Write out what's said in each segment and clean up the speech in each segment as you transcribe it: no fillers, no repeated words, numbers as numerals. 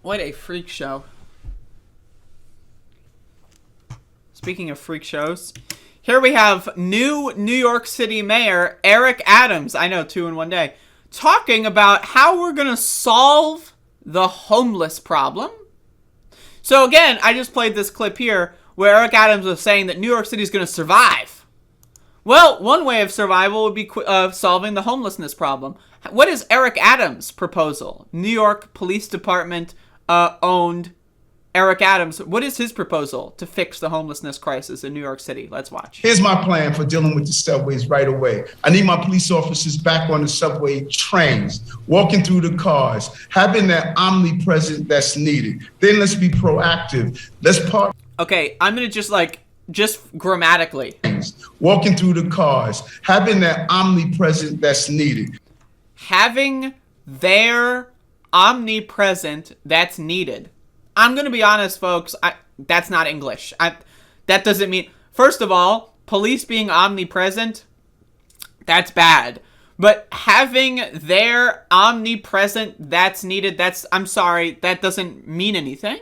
What a freak show. Speaking of freak shows, here we have new New York City Mayor Eric Adams, I know, 2 in 1 day, talking about how we're going to solve the homeless problem. So again, I just played this clip here where Eric Adams was saying that New York City is going to survive. Well, one way of survival would be solving the homelessness problem. What is Eric Adams' proposal? New York Police Department owned Eric Adams. What is his proposal to fix the homelessness crisis in New York City? Let's watch. Here's my plan for dealing with the subways right away. I need my police officers back on the subway trains, walking through the cars, having that omnipresence that's needed. Then let's be proactive. Let's partner. Okay, I'm going to just grammatically. Walking through the cars, having that omnipresence that's needed. Having their omnipresent that's needed. I'm going to be honest, folks. That's not English. That doesn't mean... First of all, police being omnipresent, that's bad. But having their omnipresent that's needed, I'm sorry, that doesn't mean anything.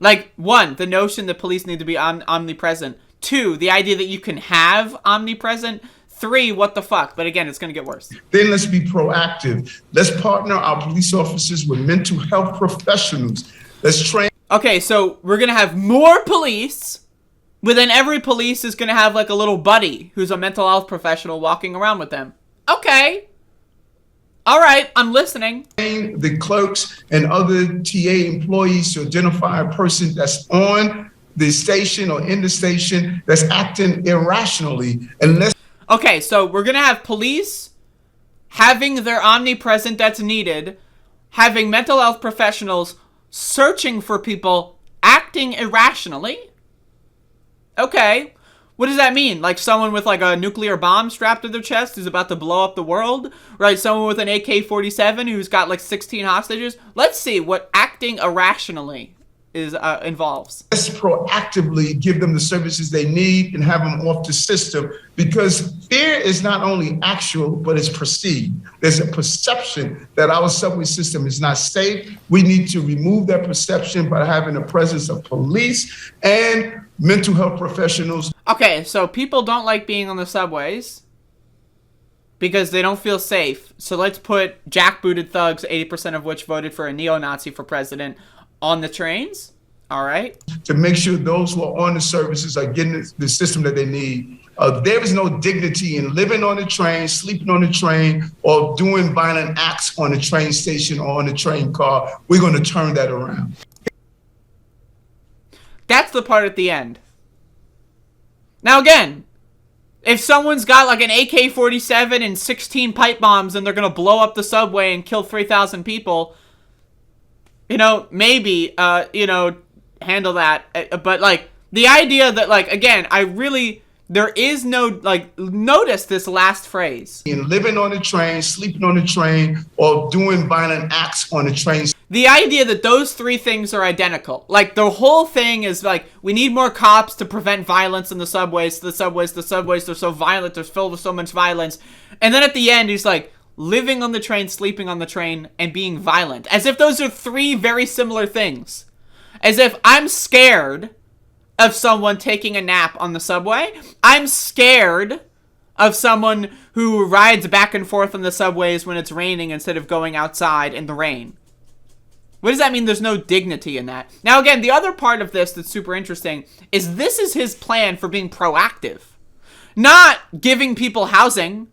Like, 1, the notion that police need to be omnipresent. 2, the idea that you can have omnipresent. 3, what the fuck? But again, it's going to get worse. Then let's be proactive. Let's partner our police officers with mental health professionals. Let's train. Okay, so we're going to have more police, but then every police is going to have like a little buddy who's a mental health professional walking around with them. Okay. All right, I'm listening. The clerks and other TA employees to identify a person that's on the station or in the station that's acting irrationally. And let's. Okay, so we're going to have police having their omnipresent that's needed, having mental health professionals searching for people acting irrationally. Okay. What does that mean? Like someone with like a nuclear bomb strapped to their chest who's about to blow up the world? Right? Someone with an AK-47 who's got like 16 hostages? Let's see what acting irrationally involves. Let's proactively give them the services they need and have them off the system, because fear is not only actual, but it's perceived. There's a perception that our subway system is not safe. We need to remove that perception by having the presence of police and mental health professionals. Okay, so people don't like being on the subways because they don't feel safe. So let's put jackbooted thugs, 80% of which voted for a neo-Nazi for president, on the trains. All right. To make sure those who are on the services are getting the system that they need. There is no dignity in living on the train, sleeping on the train, or doing violent acts on the train station or on the train car. We're going to turn that around. That's the part at the end. Now, again, if someone's got like an AK-47 and 16 pipe bombs and they're going to blow up the subway and kill 3,000 people, maybe, handle that. But, like, the idea that, like, again, there is no, like, notice this last phrase. In living on the train, sleeping on the train, or doing violent acts on the train. The idea that those 3 things are identical. Like, the whole thing is, like, we need more cops to prevent violence in the subways. The subways, they're so violent. They're filled with so much violence. And then at the end, he's like, living on the train, sleeping on the train, and being violent. As if those are 3 very similar things. As if I'm scared of someone taking a nap on the subway. I'm scared of someone who rides back and forth on the subways when it's raining instead of going outside in the rain. What does that mean? There's no dignity in that. Now, again, the other part of this that's super interesting is this is his plan for being proactive. Not giving people housing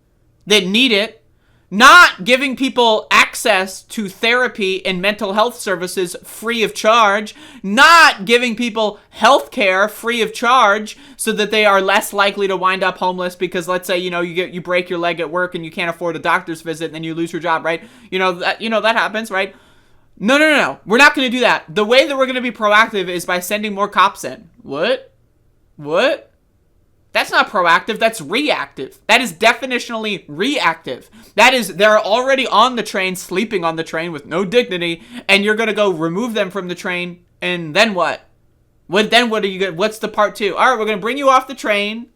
that need it. Not giving people access to therapy and mental health services free of charge. Not giving people health care free of charge so that they are less likely to wind up homeless because, let's say, you break your leg at work and you can't afford a doctor's visit and then you lose your job, right? That happens, right? No. We're not going to do that. The way that we're going to be proactive is by sending more cops in. What? That's not proactive, that's reactive. That is definitionally reactive. That is, they're already on the train, sleeping on the train with no dignity, and you're going to go remove them from the train, and then what? What are you going to, what's the part 2? All right, we're going to bring you off the train,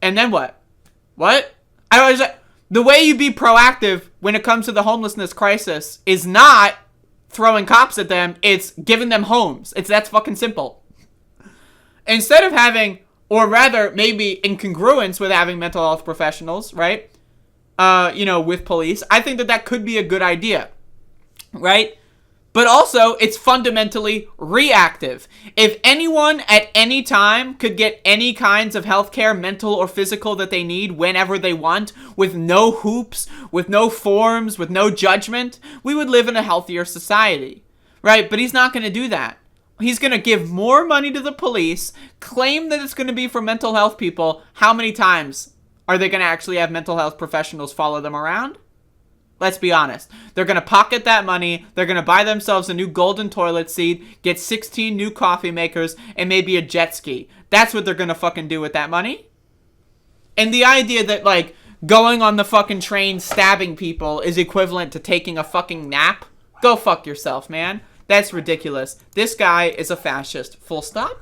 and then what? What? The way you be proactive when it comes to the homelessness crisis is not throwing cops at them. It's giving them homes. That's fucking simple. Instead of having, or rather, maybe in congruence with having mental health professionals, right? With police, I think that could be a good idea, right? But also, it's fundamentally reactive. If anyone at any time could get any kinds of healthcare, mental or physical, that they need whenever they want, with no hoops, with no forms, with no judgment, we would live in a healthier society, right? But he's not going to do that. He's going to give more money to the police, claim that it's going to be for mental health people. How many times are they going to actually have mental health professionals follow them around? Let's be honest. They're going to pocket that money. They're going to buy themselves a new golden toilet seat, get 16 new coffee makers, and maybe a jet ski. That's what they're going to fucking do with that money. And the idea that, like, going on the fucking train stabbing people is equivalent to taking a fucking nap? Go fuck yourself, man. That's ridiculous. This guy is a fascist. Full stop.